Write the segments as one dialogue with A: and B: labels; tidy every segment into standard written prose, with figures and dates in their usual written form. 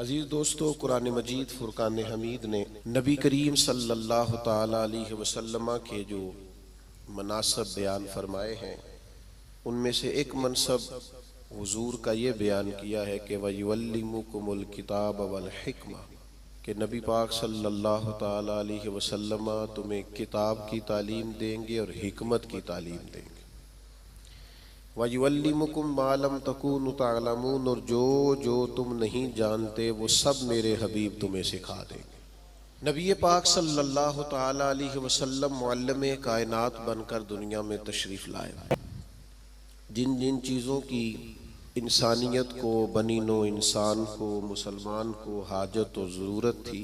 A: अजीज दोस्तों, कुरान मजीद फुरकान हमीद ने नबी करीम सल्लल्लाहु ताला अलैहि वसल्लम के जो मनासब बयान फरमाए हैं, उनमें से एक मनसब हुजूर का ये बयान किया है कि वयुअल्लिमुकुमुल किताब वल हिक्मा, कि नबी पाक सल्लल्लाहु ताला अलैहि वसल्लम तुम्हें किताब की तालीम देंगे और हिकमत की तालीम देंगे। वयुअल्लिमुकुम मा लम तकूनु तअलमून, और जो जो तुम नहीं जानते वो सब मेरे हबीब तुम्हें सिखा देंगे। नबी पाक सल्लल्लाहु ताला अलैहि वसल्लम मुअल्लिम कायनात बनकर दुनिया में तशरीफ़ लाए। जिन जिन चीज़ों की इंसानियत को, बनी नो इंसान को, मुसलमान को हाजत और ज़रूरत थी,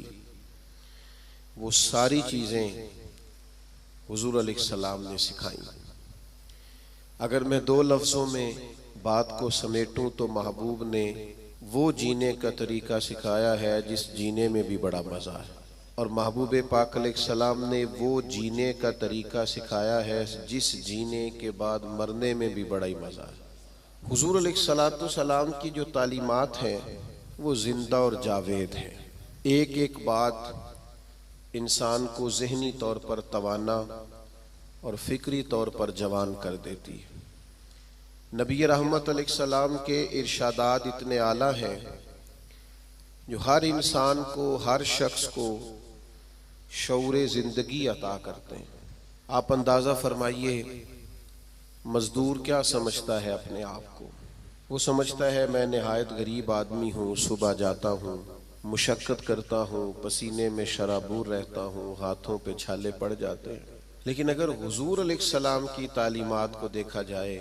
A: वो सारी चीज़ें हुज़ूर अलैहिस्सलाम ने सिखाई। अगर मैं दो लफ्ज़ों में बात को समेटूं तो महबूब ने वो जीने का तरीका सिखाया है जिस जीने में भी बड़ा मज़ा है, और महबूब पाक अलैहिस्सलाम ने वो जीने का तरीका सिखाया है जिस जीने के बाद मरने में भी बड़ा ही मज़ा है। हुज़ूर अलैहिस्सलाम की जो तालीमात हैं वो ज़िंदा और जावेद हैं। एक एक बात इंसान को ज़हनी तौर पर तवाना और फ़िक्री तौर पर जवान कर देती है। नबी रहमत अलैहिस्सलाम के इरशादात इतने आला हैं जो हर इंसान को, हर शख्स को शऊर ज़िंदगी अता करते हैं। आप अंदाज़ा फरमाइए, मज़दूर क्या समझता है अपने आप को? वो समझता है मैं नहायत गरीब आदमी हूँ, सुबह जाता हूँ, मुशक्क़त करता हूँ, पसीने में शराबूर रहता हूँ, हाथों पे छाले पड़ जाते हैं। लेकिन अगर हुज़ूर अलैहिस्सलाम की तालीमात को देखा जाए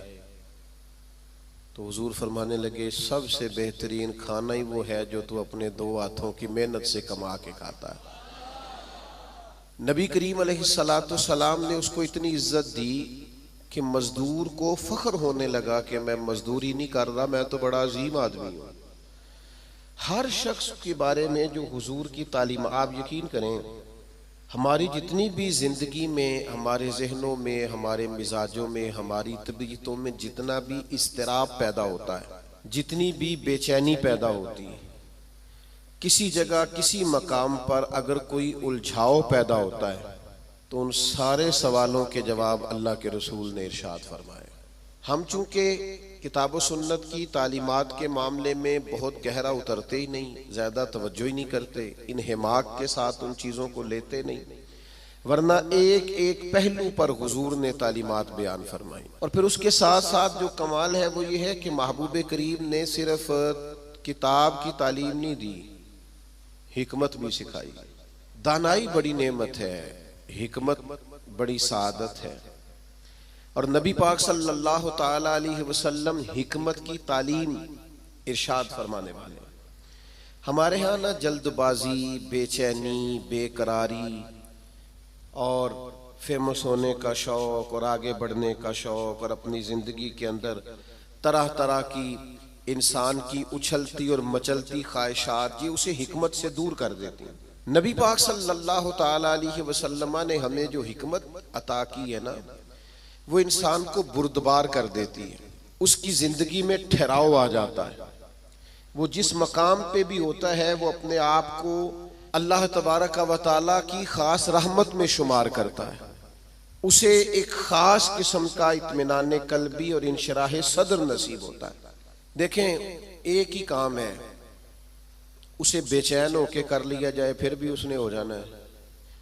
A: तो हुज़ूर फरमाने लगे, सबसे बेहतरीन खाना ही वो है जो तू अपने दो हाथों की मेहनत से कमा के खाता है। नबी करीम अलैहिस्सलाम ने उसको इतनी इज्जत दी कि मजदूर को फख्र होने लगा कि मैं मजदूरी नहीं कर रहा, मैं तो बड़ा अजीम आदमी हूँ। हर शख्स के बारे में जो हुजूर की तालीम, आप यकीन करें, हमारी जितनी भी ज़िंदगी में, हमारे जहनों में, हमारे मिजाजों में, हमारी तबीयतों में जितना भी इस्तिराब पैदा होता है, जितनी भी बेचैनी पैदा होती है, किसी जगह किसी मकाम पर अगर कोई उलझाव पैदा होता है तो उन सारे सवालों के जवाब अल्लाह के रसूल ने इरशाद फरमाए। हम चूँकि किताब व सुन्नत की तालीमात के मामले में बहुत गहरा उतरते ही नहीं, ज़्यादा तवज्जो ही नहीं करते, इन हिमाक के साथ उन चीज़ों को लेते नहीं, वरना एक एक पहलू पर हुजूर ने तालीमात बयान फरमाई। और फिर उसके साथ साथ जो कमाल है वो ये है कि महबूब करीम ने सिर्फ किताब की तालीम नहीं दी, हिकमत भी सिखाई। दानाई बड़ी नेमत है, हिकमत बड़ी सादत है, और नबी पाक सल्लल्लाहु ताला अलैहि वसल्लम हिकमत की तालीम इरशाद फरमाने वाले। हमारे यहाँ ना जल्दबाजी, बेचैनी, बेकरारी और फेमस होने का शौक़ और आगे बढ़ने का शौक़ और अपनी ज़िंदगी के अंदर तरह तरह की इंसान की उछलती और मचलती ख्वाहिशात, ये उसे हिकमत से दूर कर देती हैं। नबी पाक सल्लल्लाहु ताला अलैहि वसल्लम ने हमें जो हिकमत अता की है ना, वो इंसान को बुर्दबार कर देती है, उसकी ज़िंदगी में ठहराव आ जाता है। वो जिस मकाम पे भी होता है वो अपने आप को अल्लाह तबारक व तआला की ख़ास रहमत में शुमार करता है। उसे एक ख़ास किस्म का इत्मीनान क़ल्बी और इंशराह सदर नसीब होता है। देखें, एक ही काम है, उसे बेचैन होके कर लिया जाए फिर भी उसने हो जाना है,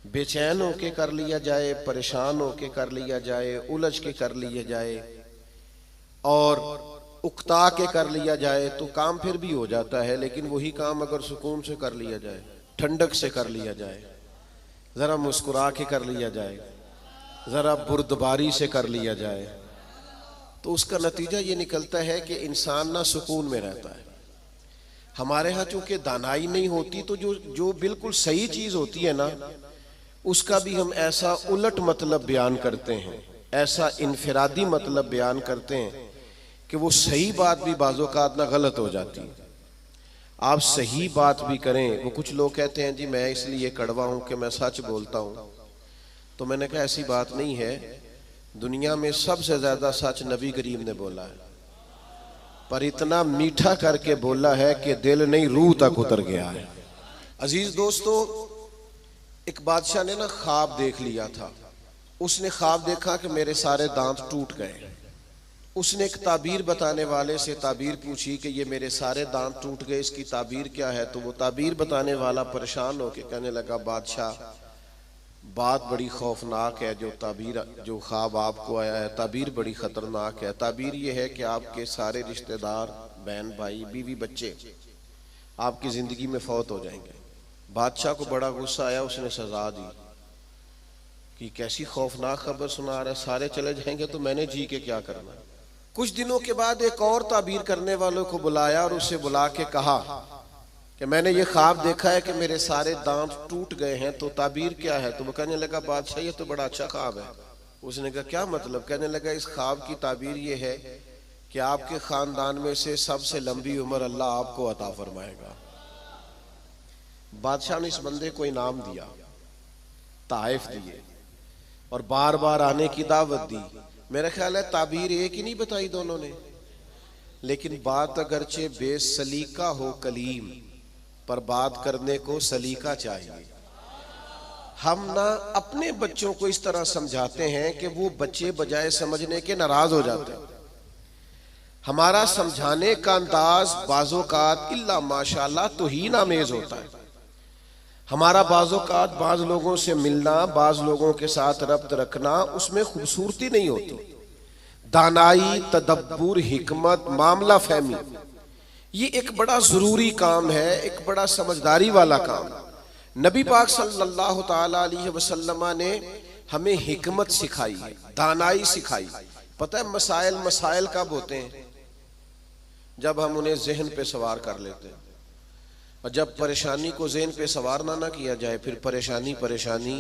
A: बेचैन होके कर लिया जाए, परेशान होके कर लिया जाए, उलझ के कर लिया जाए और उकता के कर लिया जाए तो काम फिर भी हो जाता है। लेकिन वही काम अगर सुकून से कर लिया जाए, ठंडक से कर लिया जाए, ज़रा मुस्कुरा के कर लिया जाए, ज़रा बुर्दबारी से कर लिया जाए, तो उसका नतीजा ये निकलता है कि इंसान ना सुकून में रहता है। हमारे यहाँ चूँकि दानाई नहीं होती तो जो बिल्कुल सही चीज़ होती है ना, उसका भी हम ऐसा उलट मतलब बयान करते हैं, ऐसा इनफिरादी मतलब बयान करते हैं कि वो सही बात भी बाज़-औक़ात ना गलत हो जाती है। आप सही बात भी करें, वो कुछ लोग कहते हैं जी मैं इसलिए कड़वा हूँ कि मैं सच बोलता हूँ, तो मैंने कहा ऐसी बात नहीं है। दुनिया में सबसे ज़्यादा सच नबी करीम ने बोला है। पर इतना मीठा करके बोला है कि दिल नहीं रूह तक उतर गया है। अजीज दोस्तों, एक बादशाह ने ना ख्वाब देख लिया था। उसने ख्वाब देखा कि मेरे सारे दांत टूट गए। उसने एक ताबीर बताने वाले से ताबीर पूछी कि ये मेरे सारे दांत टूट गए, इसकी ताबीर क्या है? तो वो ताबीर बताने वाला परेशान होकर कहने लगा, बादशाह बात बड़ी खौफनाक है। जो ख्वाब आपको आया है, ताबीर बड़ी खतरनाक है। ताबीर ये है कि आपके सारे रिश्तेदार, बहन भाई, बीवी, बच्चे आपकी जिंदगी में फौत हो जाएंगे। बादशाह को बड़ा गुस्सा आया, उसने सजा दी कि कैसी खौफनाक खबर सुना रहा है, सारे चले जाएंगे तो मैंने जी के क्या करना। कुछ दिनों के बाद एक और ताबीर करने वालों को बुलाया और उसे बुला के कहा कि मैंने ये ख्वाब देखा है कि मेरे सारे दांत टूट गए हैं, तो ताबीर क्या है? तो वो कहने लगा, बादशाह ये तो बड़ा अच्छा ख्वाब है। उसने कहा क्या मतलब? कहने लगा, इस ख्वाब की ताबीर ये है कि आपके खानदान में से सबसे लंबी उम्र अल्लाह आपको अता फरमाएगा। बादशाह ने इस बंदे को इनाम दिया, ताइफ दिए और बार बार आने की दावत दी। मेरा ख्याल है ताबीर एक ही नहीं बताई दोनों ने, लेकिन बात अगरचे बेसलीका हो कलीम, पर बात करने को सलीका चाहिए। हम ना अपने बच्चों को इस तरह समझाते हैं कि वो बच्चे बजाय समझने के नाराज हो जाते हैं। हमारा समझाने का अंदाज बाज़ोकात इल्ला माशाल्लाह तौहीन आमेज होता है। हमारा बाज़ोकात बाज लोगों से मिलना, बाज लोगों के साथ रब्त रखना, उसमें खूबसूरती नहीं होती। दानाई, तदब्बुर, हिकमत, मामला फहमी, ये एक बड़ा जरूरी काम है, एक बड़ा समझदारी वाला काम। नबी पाक सल्लल्लाहु ताला अलैहि वसल्लम ने हमें हिकमत सिखाई है, दानाई सिखाई। पता है मसाइल कब होते हैं? जब हम उन्हें जहन पे सवार कर लेते हैं। और जब परेशानी को ज़हन पे सवार ना किया जाए, फिर परेशानी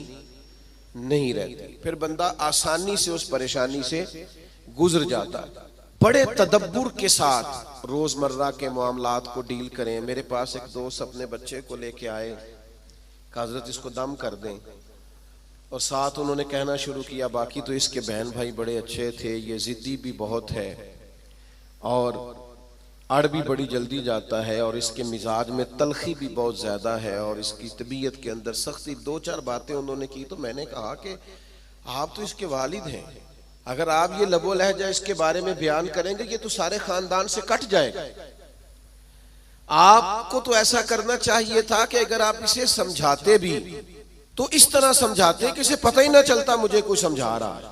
A: नहीं रहती, फिर बंदा आसानी से उस परेशानी से गुजर जाता है। बड़े तदब्बुर के साथ रोजमर्रा के मामलात को डील करें। मेरे पास एक दोस्त अपने बच्चे को लेके आए, कहा हज़रत इसको दम कर दें, और साथ उन्होंने कहना शुरू किया, बाकी तो इसके बहन भाई बड़े अच्छे थे, ये जिद्दी भी बहुत है और अड़ भी बड़ी जल्दी जाता है, और इसके मिजाज में तलखी भी बहुत ज़्यादा है, और इसकी तबीयत के अंदर सख्ती। दो चार बातें उन्होंने की तो मैंने कहा कि आप तो इसके वालिद हैं, अगर आप ये लबो लहजा इसके बारे में बयान करेंगे ये तो सारे खानदान से कट जाएगा। आपको तो ऐसा करना चाहिए था कि अगर आप इसे समझाते भी तो इस तरह समझाते कि इसे पता ही ना चलता मुझे कोई समझा रहा है।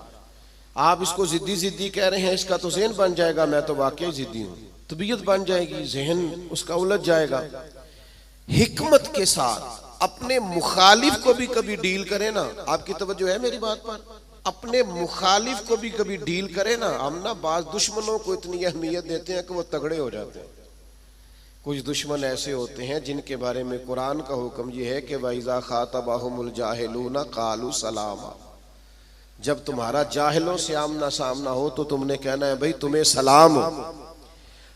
A: आप इसको जिद्दी कह रहे हैं, इसका तो ज़हन बन जाएगा, मैं तो वाकई जिद्दी हूं, तबीयत बन जाएगी, जहन उसका उलझ जाएगा। हिकमत के साथ अपने मुखालिफ को भी कभी डील करें ना। आपकी तवज्जो है मेरी बात पर? अपने मुखालिफ को भी कभी डील करें ना। हम ना बाज दुश्मनों को इतनी अहमियत देते हैं कि वो तगड़े हो जाते हैं। कुछ दुश्मन ऐसे होते हैं जिनके बारे में कुरान का हुक्म यह है कि वइज़ा खातबहुमुल जाहिलूना कालू सलामा, जब तुम्हारा जाहिलों से आमना सामना हो तो तुमने कहना है भाई तुम्हें सलाम हो।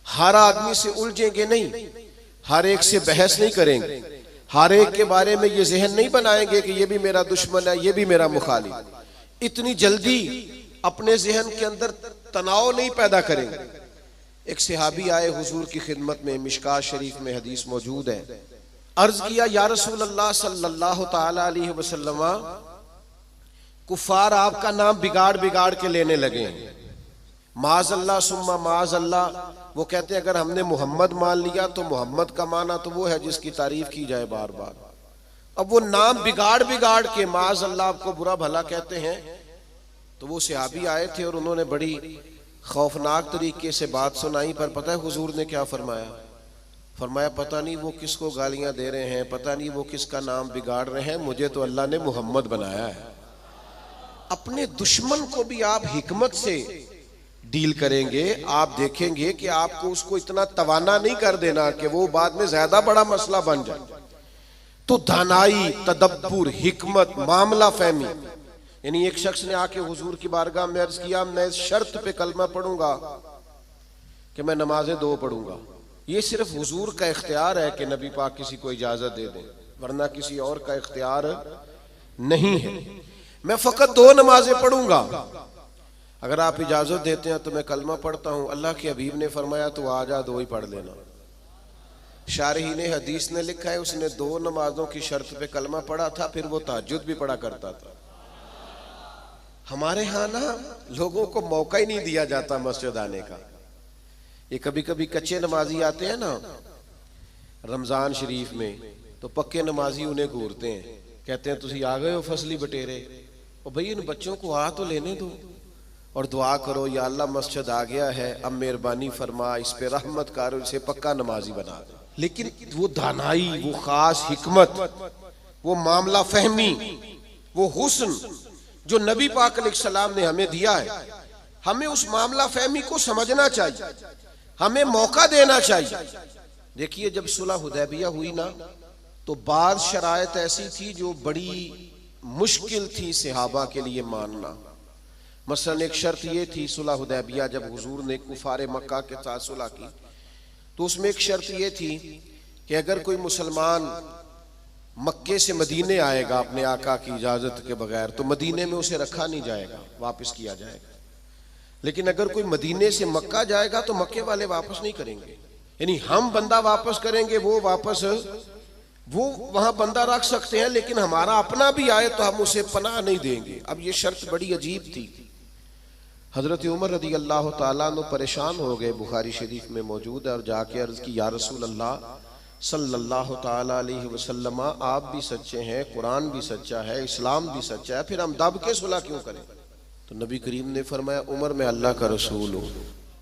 A: हर आदमी से उलझेंगे नहीं, हर एक से बहस नहीं करेंगे, हर एक के बारे में ये जहन नहीं बनाएंगे कि ये भी मेरा दुश्मन है, ये भी मेरा मुखालिफ। इतनी जल्दी अपने जहन के अंदर तनाव नहीं पैदा करेंगे। एक सहाबी आए हुजूर की खिदमत में, मिशकात शरीफ में हदीस मौजूद है। अर्ज किया, या रसूल अल्लाह सल्लल्लाहु ताला अलैहि वसल्लम, कुफार आपका नाम बिगाड़ के लेने लगे हैं, माज़अल्लाह सुम्मा माज़अल्लाह। वो कहते हैं अगर हमने मोहम्मद मान लिया तो मोहम्मद का माना तो वो है जिसकी तारीफ की जाए बार बार। अब वो नाम बिगाड़ के माज़अल्लाह आपको बुरा भला कहते हैं। तो वो सहाबी आए थे और उन्होंने बड़ी खौफनाक तरीके से बात सुनाई। पर पता है हुजूर ने क्या फरमाया? फरमाया पता नहीं वो किसको गालियां दे रहे हैं, पता नहीं वो किसका नाम बिगाड़ रहे हैं, मुझे तो अल्लाह ने मोहम्मद बनाया है। अपने दुश्मन को भी आप हिकमत से डील करेंगे, आप देखेंगे कि आपको उसको इतना तवाना नहीं कर देना कि वो बाद में ज्यादा बड़ा मसला बन जाए। तो दानाई, तदब्बुर, हिकमत, मामला फहमी। यानी एक शख्स ने आके हुजूर की बारगाह में अर्ज किया, मैं इस शर्त पे कलमा पढ़ूंगा कि मैं नमाजें 2 पढ़ूंगा। ये सिर्फ हुजूर का इख्तियार है कि नबी पाक किसी को इजाजत दे दे, वरना किसी और का इख्तियार नहीं है। मैं फकत 2 नमाजें पढ़ूंगा। अगर आप इजाजत देते हैं तो मैं कलमा पढ़ता हूं। अल्लाह के हबीब ने फरमाया तो आ जा, दो ही पढ़ लेना। शारहीन हदीस ने लिखा है उसने 2 नमाजों की शर्त पे कलमा पढ़ा था, फिर वो तहज्जुद भी पढ़ा करता था। हमारे यहाँ ना लोगों को मौका ही नहीं दिया जाता मस्जिद आने का। ये कभी कभी कच्चे नमाजी आते हैं ना रमजान शरीफ में, तो पक्के नमाजी उन्हें घूरते हैं, कहते हैं तुसी आ गए हो फसली बटेरे, और भाई इन बच्चों को आ तो लेने दो और दुआ करो या अल्लाह मस्जिद आ गया है, अब मेहरबानी फरमा, इस पे रहमत कर, इसे पक्का नमाजी बना दे। लेकिन वो दानाई, वो खास हिकमत, वो मामला फहमी, वो हुस्न जो नबी पाक अलैहिस्सलाम ने हमें दिया है, हमें उस मामला फहमी को समझना चाहिए, हमें मौका देना चाहिए। देखिए जब सुलह हुदैबिया हुई ना, तो बाद शराइत ऐसी थी जो बड़ी मुश्किल थी सहाबा के लिए मानना। मसलन एक शर्त ये थी सुलह हुदैबिया, जब हुजूर ने कुफारे मक्का के साथ सुलह की, तो उसमें एक शर्त ये थी कि अगर कोई मुसलमान मक्के से मदीने आएगा अपने आका की इजाजत के बगैर, तो मदीने में उसे रखा नहीं जाएगा, वापस किया जाएगा। लेकिन अगर कोई मदीने से मक्का जाएगा तो मक्के वाले वापस नहीं करेंगे, यानी हम बंदा वापस करेंगे, वो वहां बंदा रख सकते हैं, लेकिन हमारा अपना भी आए तो हम उसे पनाह नहीं देंगे। अब ये शर्त बड़ी अजीब थी। हजरत उमर रदी अल्लाह ताला अन्हु परेशान हो गए, बुखारी शरीफ में मौजूद है, और जाके अर्ज की या रसूल अल्लाह सल्लल्लाहु ताला अलैहि वसल्लम, आप भी सच्चे हैं, कुरान भी सच्चा है, इस्लाम भी सच्चा है, फिर हम दब के सुलह क्यों करें? तो नबी करीम ने फरमाया उमर मैं अल्लाह का रसूल हूँ,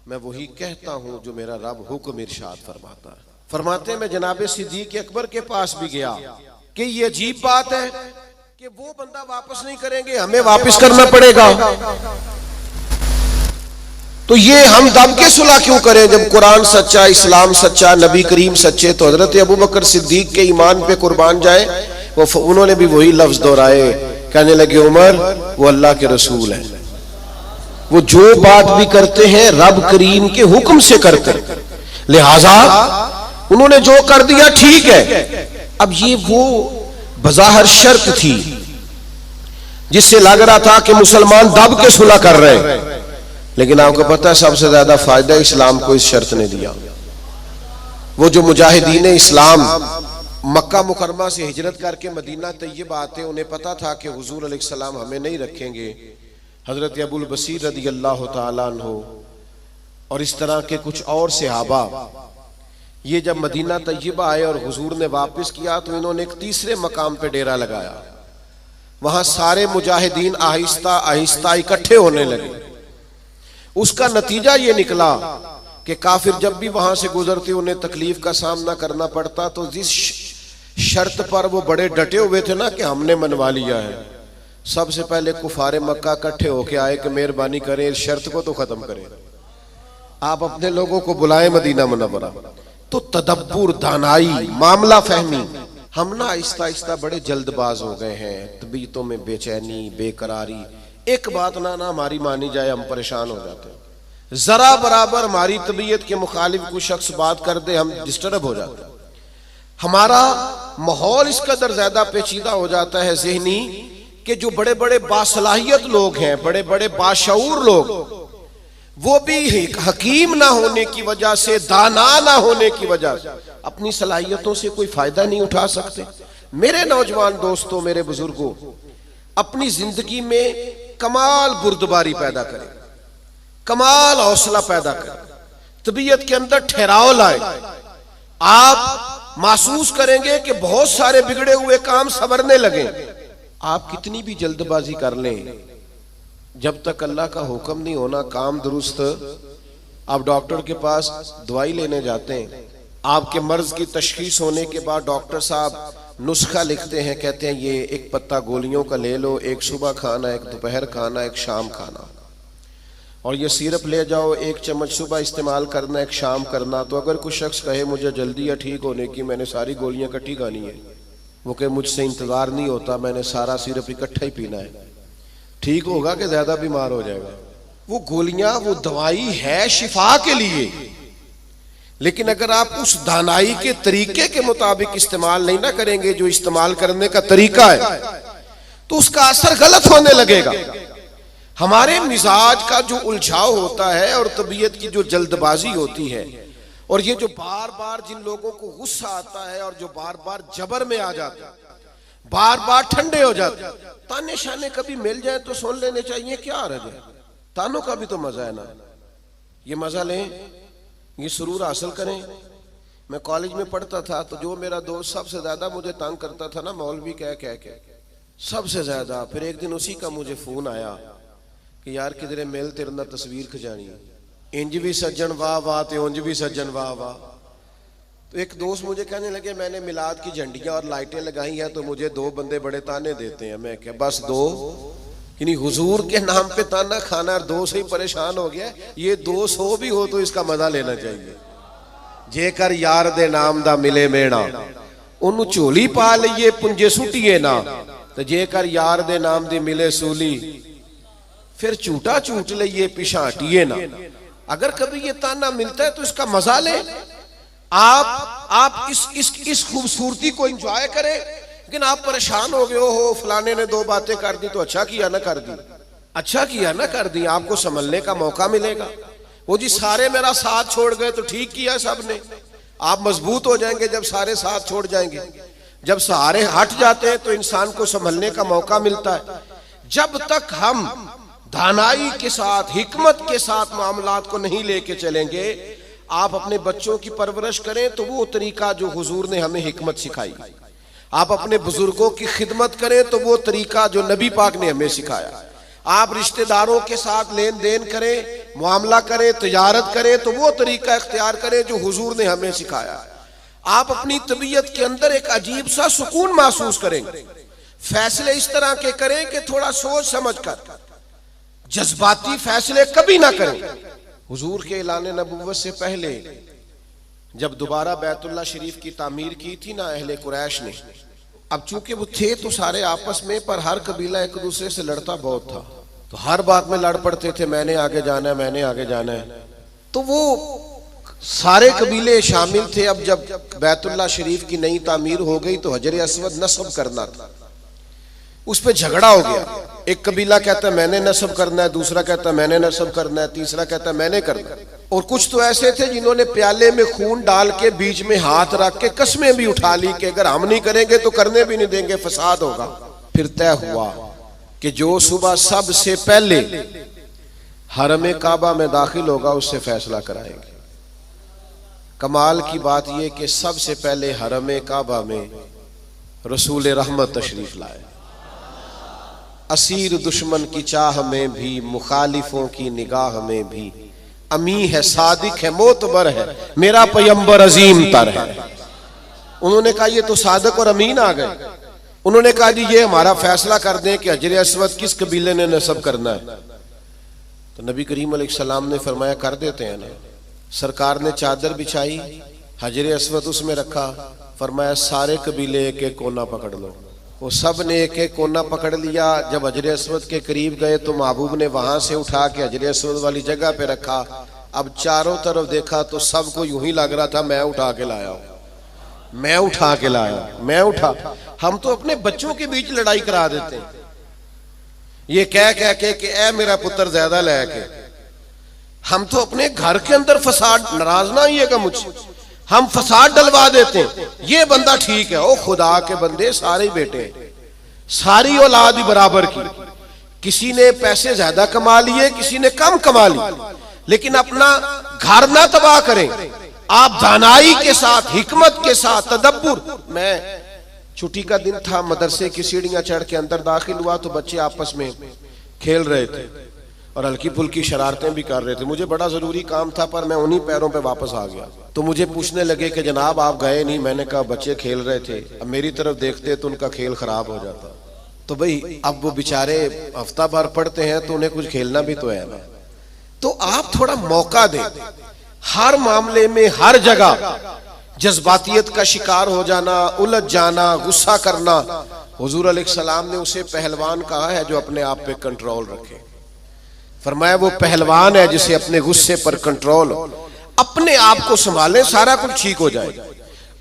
A: मैं वही कहता हूँ जो मेरा रब हुक्म इरशाद फरमाता है। फरमाते हैं मैं जनाबे सिद्दीक अकबर के पास भी गया कि ये अजीब बात है कि वो बंदा वापस नहीं करेंगे, हमें वापस करना पड़ेगा, तो ये हम दब के सुलह क्यों करें जब कुरान सच्चा, इस्लाम सच्चा, नबी करीम सच्चे। तो हजरत अबू बकर सिद्दीक के ईमान पे कुर्बान जाए, उन्होंने भी वही लफ्ज दोहराए, कहने लगे उमर वो अल्लाह के रसूल है, वो जो बात भी करते हैं रब करीम के हुक्म से करते हैं, लिहाजा उन्होंने जो कर दिया ठीक है। अब ये वो बज़ाहिर शर्त थी जिससे लग रहा था कि मुसलमान दब के सुलह कर रहे हैं, लेकिन आपको पता है सबसे ज्यादा फायदा इस्लाम को इस शर्त ने दिया। वो जो मुजाहिदीन इस्लाम मक्का मुकरमा से हिजरत करके मदीना तैयब आते, उन्हें पता था कि हुजूर अलैहिस्सलाम हमें नहीं रखेंगे। हजरत अबुल बसीर रदी अल्लाह ताला अन्हु और इस तरह के कुछ और सहाबा, ये जब मदीना तैयबा आए और हुजूर ने वापस किया, तो इन्होंने एक तीसरे मकाम पे डेरा लगाया। वहां सारे मुजाहिदीन आहिस्ता आहिस्ता इकट्ठे होने लगे। उसका नतीजा ये निकला कि काफिर जब भी वहां से गुजरते उन्हें तकलीफ का सामना करना पड़ता, तो जिस शर्त पर वो बड़े डटे हुए थे ना कि हमने मनवा लिया है, सबसे पहले कुफारे मक्का इकट्ठे होके आए कि मेहरबानी करें इस शर्त को तो खत्म करें, आप अपने लोगों को बुलाएं मदीना मुनव्वरा। तो तदब्बुर, दानाई, मामला फहमी। हम ना आहिस्ता आहिस्ता बड़े जल्दबाज हो गए हैं, तबीयतों में बेचैनी, बेकरारी, एक बात ना हमारी मानी जाए हम परेशान हो जाते हैं, जरा बराबर हमारी तबीयत के मुखालिफ कोई शख्स बात कर दे हम डिस्टर्ब हो जाते हैं। हमारा माहौल इस कदर ज्यादा पेचीदा हो जाता है ज़हनी कि जो बड़े बड़े बासलाहियत लोग हैं, बड़े बड़े बाशऊर लोग, वो भी हकीम ना होने की वजह से, दाना ना होने की वजह से अपनी सलाहियतों से कोई फायदा नहीं उठा सकते। मेरे नौजवान दोस्तों, मेरे बुजुर्गों, अपनी जिंदगी में कमाल बुर्दबारी पैदा करें, कमाल हौसला पैदा करें, तबीयत के अंदर ठहराव लाए। आप महसूस करेंगे कि बहुत सारे बिगड़े हुए काम संवरने लगे। आप कितनी भी जल्दबाजी कर लें, जब तक अल्लाह का हुक्म नहीं होना काम दुरुस्त, आप डॉक्टर के पास दवाई लेने जाते हैं, आपके मर्ज की तशखीस होने के बाद डॉक्टर साहब नुस्खा लिखते हैं, कहते हैं ये एक पत्ता गोलियों का ले लो, एक सुबह खाना, एक दोपहर खाना, एक शाम खाना, और ये सिरप ले जाओ, एक चम्मच सुबह इस्तेमाल करना, एक शाम करना। तो अगर कुछ शख्स कहे मुझे जल्दी है ठीक होने की, मैंने सारी गोलियां इकट्ठी खानी है, वो कहे मुझसे इंतजार नहीं होता, मैंने सारा सिरप इकट्ठा ही पीना है, ठीक होगा कि ज्यादा बीमार हो जाएगा। वो गोलियां, वो दवाई है शिफा के लिए, लेकिन अगर आप उस दानाई के तरीके के मुताबिक इस्तेमाल नहीं ना करेंगे जो इस्तेमाल करने का तरीका है, तो उसका असर गलत होने लगेगा। हमारे मिजाज का जो उलझाव होता है और तबीयत की जो जल्दबाजी होती है, और ये जो बार बार जिन लोगों को गुस्सा आता है और जो बार बार जबर में आ जाते हैं, बार बार ठंडे हो जाते हैं, ताने शाने कभी मिल जाए तो सुन लेने चाहिए, क्या हर्ज है? तानों का भी तो मजा है ना, ये मजा लें, ये सुरूर हासिल करें। मैं कॉलेज में पढ़ता था तो जो मेरा दोस्त सबसे ज्यादा मुझे तंग करता था ना, मौलवी कह कह के सबसे ज्यादा, फिर एक दिन उसी का मुझे फोन आया कि यार किधरे मिल तेरे ना तस्वीर खिंचानी, इंज भी सज्जन वाह वाह ते उंज भी सज्जन वाह वाह। तो एक दोस्त मुझे कहने लगे मैंने मिलाद की झंडियां और लाइटें लगाई हैं तो मुझे दो बंदे बड़े ताने देते हैं। मैं क्या बस दो, यानी हुजूर के नाम पे ताना खाना और दो से ही परेशान हो गया, ये 200 भी हो तो इसका मजा लेना चाहिए। जेकर यार दे नाम दा मिले मेणा, उन्होंने झोली पा लीए पुंजे सुटिए ना, तो जेकर यार दे नाम दी मिले सूली, फिर झूठा झूठ लीए पिछा हटिए ना। अगर कभी ये ताना मिलता है तो इसका मजा ले, आप इस खूबसूरती को एंजॉय करें। लेकिन आप परेशान हो गए हो फलाने ने 2 बातें कर दी तो अच्छा किया ना कर दी, अच्छा किया ना कर दी, आपको संभलने का मौका मिलेगा। वो जी सारे मेरा साथ छोड़ गए तो ठीक किया सबने, आप मजबूत हो जाएंगे जब सारे साथ छोड़ जाएंगे। जब सहारे हट जाते हैं तो इंसान को संभलने का मौका मिलता है। जब तक हम दानाई के साथ, हिकमत के साथ मामलात को नहीं लेके चलेंगे, आप अपने बच्चों की परवरिश करें तो वो तरीका जो हुजूर ने हमें हिकमत सिखाई, आप अपने बुजुर्गों की खिदमत करें तो वो तरीका जो नबी पाक ने हमें सिखाया, आप रिश्तेदारों के साथ लेन देन करें, मामला करें, तिजारत करें तो वो तरीका इख्तियार करें जो हुजूर ने हमें सिखाया। आप अपनी तबीयत के अंदर एक अजीब सा सुकून महसूस करेंगे। फैसले इस तरह के करें कि थोड़ा सोच समझ कर, जज्बाती फैसले कभी ना करें। हुजूर के ऐलान नबुव्वत से पहले जब दोबारा बैतुल्लाह शरीफ की तामीर की थी ना अहले कुरैश ने, अब चूंकि वो थे तो सारे आपस में, पर हर कबीला एक दूसरे से लड़ता बहुत था, तो हर बात में लड़ पड़ते थे, मैंने आगे जाना है, मैंने आगे जाना है। तो वो सारे कबीले शामिल थे। अब जब बैतुल्लाह शरीफ की नई तामीर हो गई तो हजर अस्वद नस्ब करना था, उस पर झगड़ा हो गया। एक कबीला कहता है मैंने नस्ब करना है, दूसरा कहता है मैंने नस्ब करना है, तीसरा कहता है मैंने करना है। और कुछ तो ऐसे थे जिन्होंने प्याले में खून डाल के बीच में हाथ रख के कस्में भी उठा ली कि अगर हम नहीं करेंगे तो करने भी नहीं देंगे, फसाद होगा। फिर तय हुआ कि जो सुबह सबसे पहले हरम काबा में दाखिल होगा उससे फैसला कराएंगे। कमाल की बात यह कि सबसे पहले हरम काबा में रसूल रहमत तशरीफ लाए। असीर दुश्मन की चाह में भी, मुखालिफों की निगाह में भी, अमी है, सादिक है, मोतबर है, मेरा पैगंबर अजीम तर है। उन्होंने कहा ये तो सादिक और अमीन आ गए। उन्होंने कहा जी ये हमारा फैसला कर दें कि हजर अस्वद किस कबीले ने नस्ब करना है। तो नबी करीम अलैहिस्सलाम ने फरमाया कर देते हैं ना। सरकार ने चादर बिछाई, हजर अस्वद उसमें रखा, फरमाया सारे कबीले एक एक कोना पकड़ लो। वो सब ने एक एक कोना पकड़ लिया। जब हजर अस्वद के करीब गए तो महबूब ने वहां से उठा के हजर अस्वद वाली जगह पे रखा। अब चारों तरफ देखा तो सबको यूं ही लग रहा था मैं उठा के लाया हूं, मैं उठा के लाया, मैं उठा। हम तो अपने बच्चों के बीच लड़ाई करा देते हैं, ये कह कह के कि ए मेरा पुत्र ज्यादा लेके। हम तो अपने घर के अंदर फसाद, नाराज ना आइएगा मुझसे, हम फसाद डलवा देते हैं। ये बंदा ठीक है, ओ खुदा के बंदे सारे बेटे, सारी औलाद ही बराबर की। किसी ने पैसे ज्यादा कमा लिए, किसी ने कम कमा लिए, लेकिन अपना घर ना तबाह करें। आप दानाई के साथ, हिकमत के साथ, तदब्बुर। मैं छुट्टी का दिन था, मदरसे की सीढ़ियां चढ़ के अंदर दाखिल हुआ तो बच्चे आपस में खेल रहे थे और हल्की फुल्की शरारतें भी कर रहे थे। मुझे बड़ा जरूरी काम था पर मैं उन्हीं पैरों पे वापस आ गया। तो मुझे पूछने लगे कि जनाब आप गए नहीं। मैंने कहा बच्चे खेल रहे थे, अब मेरी तरफ देखते तो उनका खेल खराब हो जाता। तो भाई अब वो बेचारे हफ्ता भर पढ़ते हैं तो उन्हें कुछ खेलना भी तो है ना। तो आप थोड़ा मौका दें। हर मामले में, हर जगह जज्बातियत का शिकार हो जाना, उलझ जाना, गुस्सा करना, हुजूर अलैहिस्सलाम ने उसे पहलवान कहा है जो अपने आप पे कंट्रोल रखे। फरमाया वो पहलवान है जिसे अपने गुस्से पर कंट्रोल हो। अपने आप को संभाले, सारा कुछ ठीक हो जाएगा।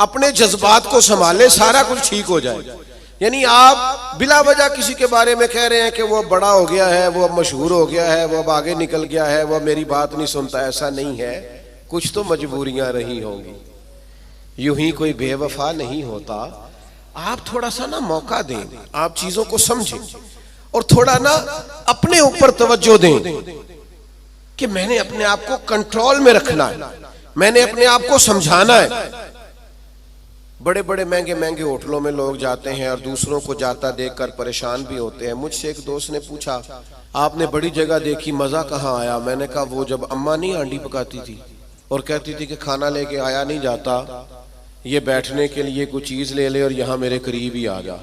A: अपने जज्बात को संभाले, सारा कुछ ठीक हो जाएगा। यानी आप बिला वजह किसी के बारे में कह रहे हैं कि वो बड़ा हो गया है, वो अब मशहूर हो गया है, वो अब आगे निकल गया है, वो मेरी बात नहीं सुनता। ऐसा नहीं है, कुछ तो मजबूरियां रही होंगी, यूं ही कोई बेवफा नहीं होता। आप थोड़ा सा ना मौका दें, आप चीजों को समझें और थोड़ा ना अपने ऊपर तवज्जो दें कि मैंने अपने आप को कंट्रोल में रखना है, मैंने अपने आप को समझाना है। बड़े बड़े महंगे महंगे होटलों में लोग जाते हैं और दूसरों को जाता देखकर परेशान भी होते हैं। मुझसे एक दोस्त ने पूछा, आपने बड़ी जगह देखी, मजा कहाँ आया? मैंने कहा वो जब अम्मा नहीं हांडी पकाती थी और कहती थी कि खाना लेके आया नहीं जाता, ये बैठने के लिए कोई चीज ले ले और यहाँ मेरे करीब ही आ जा।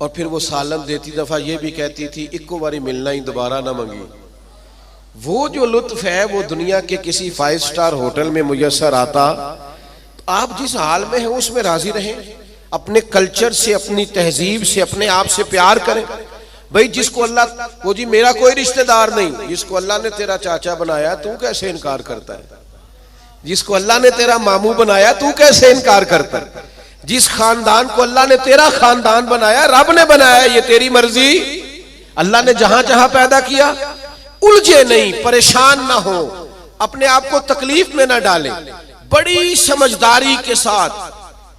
A: और फिर वो सालन देती दफा ये भी कहती थी, इक्को बारी मिलना ही दोबारा ना मंगी। वो जो लुत्फ है वो दुनिया के किसी 5 स्टार होटल में मुयस्सर आता। आप जिस हाल में हैं उसमें राजी रहें, अपने कल्चर से, अपनी तहजीब से, अपने आप से प्यार करें। भाई जिसको अल्लाह, वो जी मेरा कोई रिश्तेदार नहीं, जिसको अल्लाह ने तेरा चाचा बनाया तू कैसे इनकार करता है? जिसको अल्लाह ने तेरा मामू बनाया तू कैसे इनकार करता है? जिस खानदान को अल्लाह ने तेरा खानदान बनाया, रब ने बनाया, ये तेरी मर्जी। अल्लाह ने जहां जहां पैदा किया, उलझे नहीं, परेशान ना हो, अपने आप को तकलीफ में ना डालें, बड़ी समझदारी के साथ।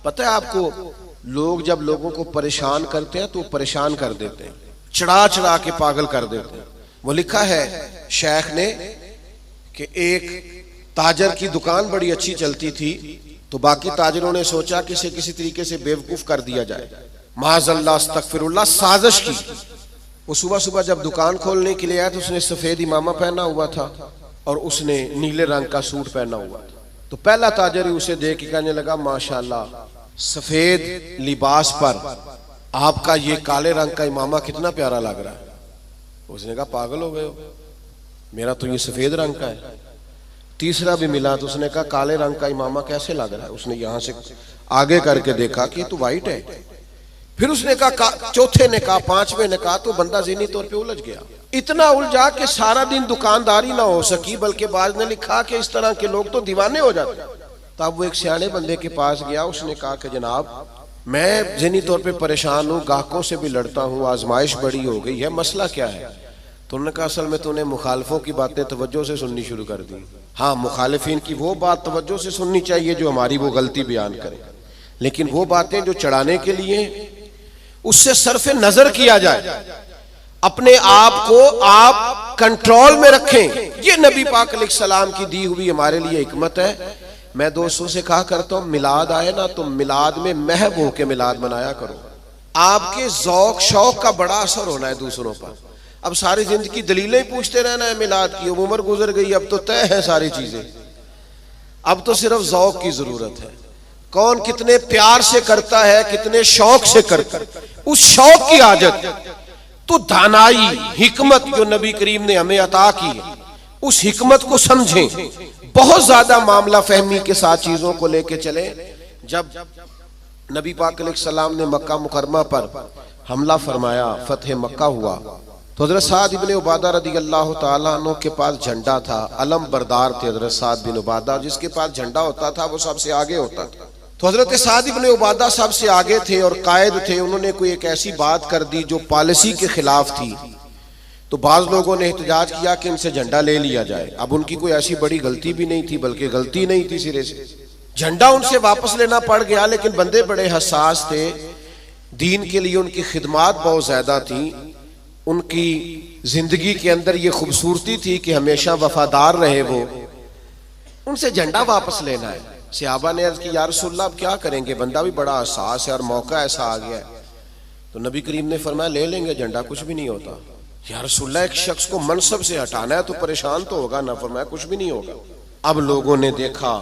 A: पता है आपको, लोग जब लोगों को परेशान करते हैं तो परेशान कर देते हैं, चढ़ा चढ़ा के पागल कर देते हैं। वो लिखा है शेख ने कि एक ताजर की दुकान बड़ी अच्छी चलती थी, तो बाकी ताजरों ने सोचा कि इसे किसी तरीके से बेवकूफ कर दिया जाए, माज़अल्लाह अस्तगफिरुल्लाह, साजिश की। वो सुबह सुबह जब दुकान खोलने के लिए आया तो उसने सफेद इमामा पहना हुआ था और उसने नीले रंग का सूट पहना हुआ था। तो पहला ताजर ही उसे देख के कहने लगा, माशाल्लाह, सफेद लिबास पर आपका ये काले रंग का इमामा कितना प्यारा लग रहा है। उसने कहा, पागल हो गए हो, मेरा तो ये सफेद रंग का है। तीसरा भी मिला तो उसने कहा, काले रंग का इमामा कैसे लग रहा है? उसने यहां से आगे करके देखा कि तो वाइट है। फिर उसने कहा, चौथे ने कहा, पांचवें ने कहा, तो बंदा ज़हनी तौर पे उलझ गया। इतना उलझा कि सारा दिन दुकानदारी ना हो सकी, बल्कि बाद ने लिखा कि इस तरह के लोग तो दीवाने हो जाते। तब वो एक सियाने बंदे के पास गया, उसने कहा कि जनाब मैं ज़हनी तौर पे परेशान हूँ, ग्राहकों से भी लड़ता हूँ, आजमाइश बड़ी हो गई है, मसला क्या है? तो उन्होंने कहा, असल में तूने मुखालफों की बातें तवज्जो से सुननी शुरू कर दी। हाँ, मुखालिफिन की वो बात तवज्जो से सुननी चाहिए जो हमारी वो गलती बयान करे, लेकिन वो बातें जो चढ़ाने के लिए, उससे सरफे नजर किया जाए। अपने आप को आप कंट्रोल में रखें। ये नबी पाक अलैहिस्सलाम की दी हुई हमारे लिए हिकमत है। मैं दोस्तों से कहा करता हूं, मिलाद आए ना तो मिलाद में महब होके मिलाद मनाया करो। आपके ज़ौक शौक का बड़ा असर होना है दूसरों पर। अब सारी जिंदगी दलीलें पूछते रहना है मिलाद की, उम्र गुजर गई, अब तो तय है सारी चीजें, अब तो सिर्फ ज़ौक की जरूरत है। कौन कितने प्यार से करता है, कितने शौक से करता है, उस शौक की आदत तो दानाई हिकमत जो नबी करीम ने हमें अता की, उस हिकमत को समझें। बहुत ज्यादा मामला फहमी के साथ चीजों को लेके चले। जब नबी पाक अलैहिस्सलाम ने मक्का मुकरमा पर हमला फरमाया, फतह मक्का हुआ, तो हजरत साद इब्ने उबादा रदियल्लाहु ताला अन्हु के पास झंडा था। अलम बरदार थे हजरत साद बिन उबादा, जिसके पास झंडा होता था वो सबसे आगे होता था। तो हजरत साद इब्ने उबादा सबसे आगे थे और कायद थे। उन्होंने कोई एक ऐसी बात कर दी जो पॉलिसी के खिलाफ थी, तो बाज लोगों ने एहतजाज किया कि इनसे झंडा ले लिया जाए। अब उनकी कोई ऐसी बड़ी गलती भी नहीं थी, बल्कि गलती नहीं थी सिरे से, झंडा उनसे वापस लेना पड़ गया। लेकिन बंदे बड़े हसास थे, दीन के लिए उनकी खिदमात बहुत ज्यादा थी, उनकी जिंदगी के अंदर ये खूबसूरती थी कि हमेशा वफादार रहे वो। उनसे झंडा वापस लेना है। सहाबा ने अर्ज की, या रसूलल्लाह अब क्या करेंगे, बंदा भी बड़ा हसास है और मौका ऐसा आ गया है। तो नबी करीम ने फरमाया, ले लेंगे झंडा, कुछ भी नहीं होता। या रसूलल्लाह एक शख्स को मनसब से हटाना है तो परेशान तो होगा ना। फरमाया, कुछ भी नहीं होगा। अब लोगों ने देखा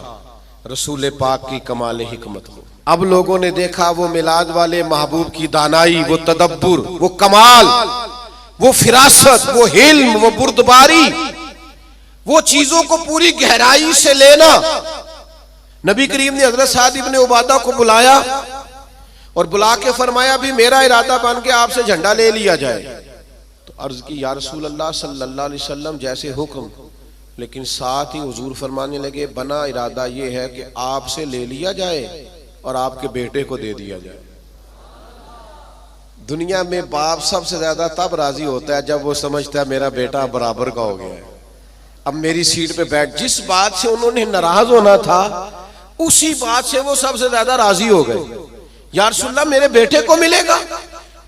A: रसूल पाक की कमाल हिकमत को, अब लोगों ने देखा वो मिलाद वाले महबूब की दानाई, वो तदब्बुर, वो कमाल, वो फिरासत, वो हिल्म, वो बुर्दबारी, वो चीजों को पूरी गहराई से लेना। नबी करीम ने हजरत साद इब्ने उबादा को बुलाया और बुला के फरमाया, भी मेरा इरादा बन के आपसे झंडा ले लिया जाए। तो अर्ज की, या रसूल अल्लाह सल्लल्लाहु अलैहि वसल्लम जैसे हुक्म, लेकिन साथ ही हुजूर फरमाने लगे, बना इरादा ये है कि आपसे ले लिया जाए और आपके बेटे को दे दिया जाए। दुनिया में बाप सबसे ज्यादा तब राजी होता है जब वो समझता है मेरा बेटा बराबर का हो गया है, अब मेरी सीट पे बैठ। जिस बात से उन्होंने नाराज होना था उसी बात से वो सबसे ज्यादा राजी हो गए। या रसूलल्लाह मेरे बेटे को मिलेगा।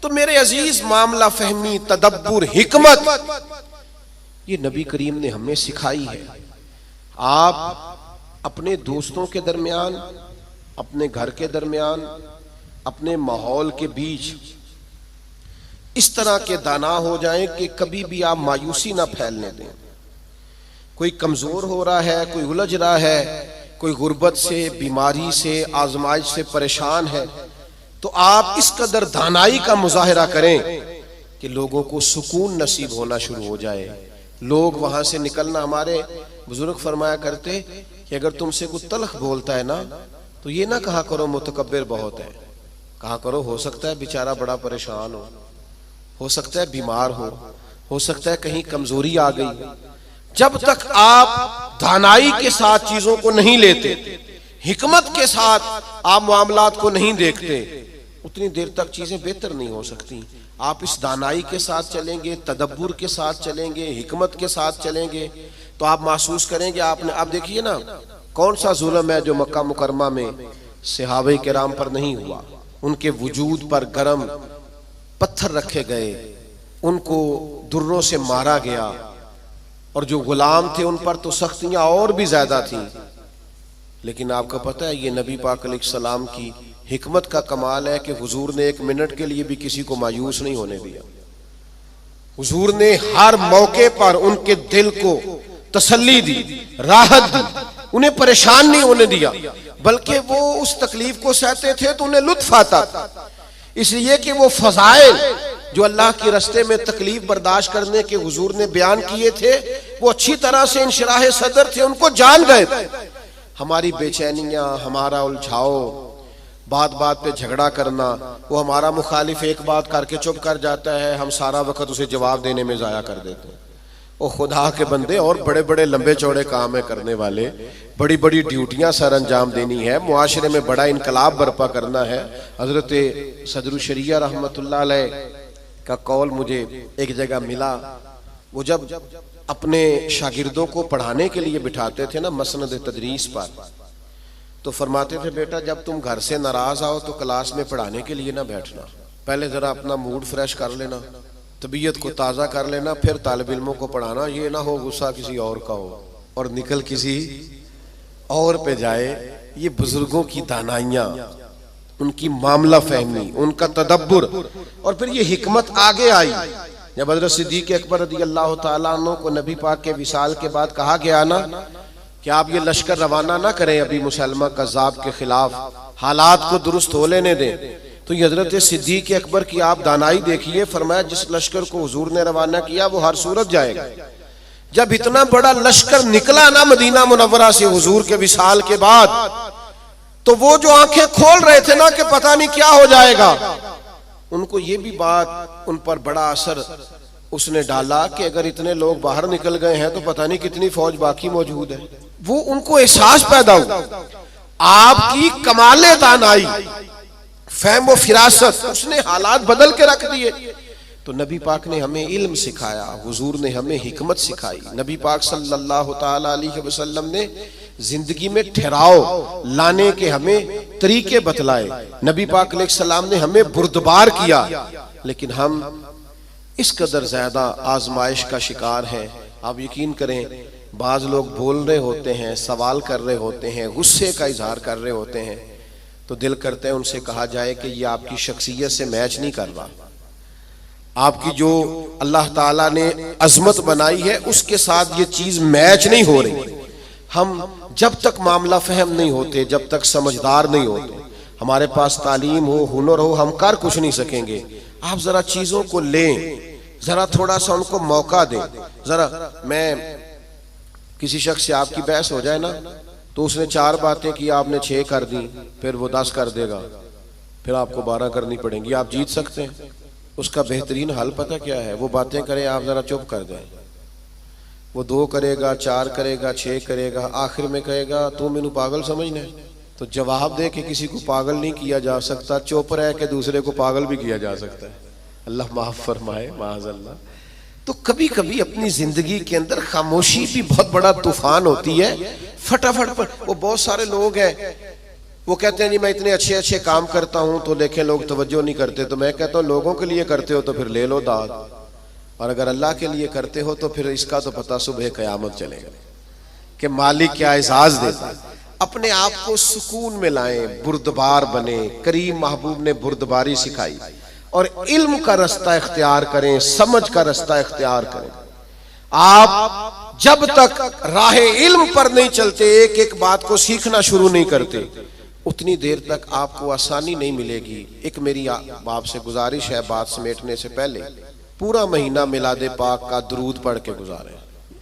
A: तो मेरे अजीज, मामला फहमी, तदब्बुर, हिकमत, ये नबी करीम ने हमें सिखाई है। आप अपने दोस्तों के दरमियान, अपने घर के दरमियान, अपने माहौल के बीच इस तरह के दाना हो जाएं कि कभी भी आप मायूसी ना फैलने दें। कोई कमजोर हो रहा है, कोई उलझ रहा है, कोई गुर्बत से, बीमारी से, आजमाइश से परेशान है, तो आप इस कदर दानाई का मुजाहिरा करें कि लोगों को सुकून नसीब होना शुरू हो जाए। लोग वहां से निकलना, हमारे बुजुर्ग फरमाया करते कि अगर तुमसे कोई तल्ख बोलता है ना तो ये ना कहा करो मुतकब्बिर बहुत है, कहा करो हो सकता है बेचारा बड़ा परेशान हो सकता है बीमार हो सकता है कहीं कमजोरी आ गई। जब तक आप दानाई के साथ चीजों को नहीं लेते, हिकमत के साथ आप मामलात को नहीं देखते, उतनी देर तक चीजें बेहतर नहीं हो सकती। आप इस दानाई के साथ चलेंगे, तदब्बुर के साथ चलेंगे, हिकमत के साथ चलेंगे, तो आप महसूस करेंगे आपने। आप देखिए ना, कौन सा जुल्म है जो मक्का मुकरमा में सहाबे किराम पर नहीं हुआ। उनके वजूद पर गरम पत्थर रखे गए, उनको दुर्रों से मारा गया, और जो गुलाम थे उन पर तो सख्तियां और भी ज्यादा थी। लेकिन आपको पता है ये नबी पाक अलैहिस्सलाम की हिकमत का कमाल है कि हुजूर ने एक मिनट के लिए भी किसी को मायूस नहीं होने दिया। हुजूर ने हर मौके पर उनके दिल को तसल्ली दी, राहत दी, उन्हें परेशान नहीं होने दिया, बल्कि वो उस तकलीफ को सहते थे तो उन्हें लुत्फ आता था। इसलिए कि वो फजाइल जो अल्लाह के रास्ते में तकलीफ बर्दाश्त करने के हुजूर ने बयान किए थे, वो अच्छी तरह से इंशराह सदर थे, उनको जान गए थे। हमारी बेचैनियां, हमारा उलझाओ, बात बात पे झगड़ा करना, वो हमारा मुखालिफ एक बात करके चुप कर जाता है, हम सारा वक्त उसे जवाब देने में जाया कर देते हैं। ओ खुदा के बंदे, और बड़े बड़े लंबे चौड़े काम है करने वाले, बड़ी बड़ी ड्यूटियां सर अंजाम देनी है, मुआशरे में बड़ा इनकलाब बर्पा करना है। हजरत सदरुल शरिया रहमतुल्लाह अलैह का कौल मुझे एक जगह मिला। वो जब अपने शागिर्दों को पढ़ाने के लिए बिठाते थे ना मसनद तदरीस पर, तो फरमाते थे बेटा जब तुम घर से नाराज आओ तो क्लास में पढ़ाने के लिए ना बैठना, पहले जरा अपना मूड फ्रेश कर लेना, तबीयत को ताज़ा कर लेना, फिर तालिब इल्मों को पढ़ाना। ये ना हो गुस्सा किसी और का हो और निकल किसी और पे जाए। ये बुजुर्गों की दानाइयाँ, उनकी मामला फहमी, उनका तदब्बुर, और फिर ये हिकमत आगे आई। जब हज़रत सिद्दीक़ अकबर रज़ी अल्लाह तआला अन्हु को नबी पाक के विसाल के बाद कहा गया ना कि आप ये लश्कर रवाना ना करें अभी मुसलमा कज़्ज़ाब के खिलाफ, हालात को दुरुस्त हो लेने दें, तो हज़रत सिद्दीक़ अकबर की आप दानाई देखिए। फरमाया जिस लश्कर को हुजूर ने रवाना किया वो हर सूरत जाएगा। जब इतना बड़ा लश्कर निकला ना मदीना मुनव्वरा से हुजूर के विसाल के बाद, तो वो जो आंखें खोल रहे थे ना कि पता नहीं क्या हो जाएगा, उनको ये भी बात उन पर बड़ा असर उसने डाला कि अगर इतने लोग बाहर निकल गए हैं तो पता नहीं कितनी फौज बाकी मौजूद है। वो उनको एहसास पैदा हुआ आपकी कमाले दानाई, फहम व फिरासत, उसने हालात बदल के रख दिए। तो नबी पाक ने हमें इल्म सिखाया, हुजूर ने हमें हिकमत सिखाई। नबी पाक सल्लल्लाहु ताला अलैहि वसल्लम ने जिंदगी में ठहराव लाने के हमें तरीके बतलाए। नबी पाक अलैहिस्सलाम ने हमें बुर्दबार किया, लेकिन हम इस कदर ज्यादा आजमाइश का शिकार हैं। आप यकीन करें, बाज लोग बोल रहे होते हैं, सवाल कर रहे होते हैं, गुस्से का इजहार कर रहे होते हैं, तो दिल करता है उनसे कहा जाए कि ये आपकी शख्सियत से मैच नहीं कर रहा, आपकी जो अल्लाह ताला ने अजमत बनाई है उसके साथ ये चीज मैच नहीं हो रही। हम जब तक मामला फहम नहीं होते, जब तक समझदार नहीं होते, हमारे पास तालीम हो, हुनर हो, हम कर कुछ नहीं सकेंगे। आप जरा चीजों को लें, जरा थोड़ा सा उनको मौका दें। जरा मैं किसी शख्स से आपकी बहस हो जाए ना, तो उसने 4 बातें की, आपने 6 कर दी, फिर वो 10 कर देगा, फिर आपको 12 करनी पड़ेंगी। आप जीत सकते हैं। उसका बेहतरीन हल पता क्या है? वो बातें करे, आप जरा चुप कर दें। वो 2 करेगा, 4 करेगा, 6 करेगा, आखिर में कहेगा तू मैनू पागल समझना है। तो जवाब दे कि किसी को पागल नहीं किया जा सकता, चुप रह के दूसरे को पागल भी किया जा सकता है। अल्लाह माफ फरमाए माअज़ल्लाह। तो कभी कभी अपनी जिंदगी के अंदर खामोशी भी बहुत बड़ा तूफान होती है। फटाफट पर वो बहुत सारे लोग हैं, वो कहते हैं जी मैं इतने अच्छे अच्छे काम करता हूं तो देखें लोग तवज्जो नहीं करते। तो मैं कहता हूं लोगों के लिए करते हो तो फिर ले लो दाद, और अगर अल्लाह के लिए करते हो तो फिर इसका तो पता सुबह क़यामत चलेगा कि मालिक क्या एजाज देता है। अपने आप को सुकून में लाएं, बुर्दबार बने। करीम महबूब ने बुर्दबारी सिखाई, और इल्म का रास्ता इख्तियार करें, समझ का रास्ता इख्तियार करें। आप जब तक राह इल्म पर नहीं चलते, एक एक बात को सीखना शुरू नहीं करते, उतनी देर तक आपको आसानी नहीं मिलेगी। एक मेरी आपसे गुजारिश है, बात समेटने से पहले पूरा महीना मिलादे पाक का दुरूद पढ़ के गुजारें।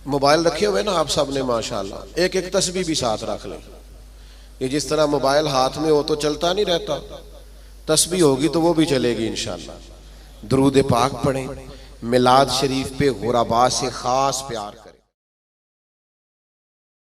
A: मोबाइल रखे हुए ना आप सब ने माशाल्लाह, एक एक तस्बीह भी साथ रख लें। ये जिस तरह मोबाइल हाथ में हो तो चलता नहीं रहता, तस्बीह होगी तो वो भी चलेगी इंशाअल्लाह। दुरूद पाक पढ़ें, मिलाद शरीफ पे गुरबा से खास प्यार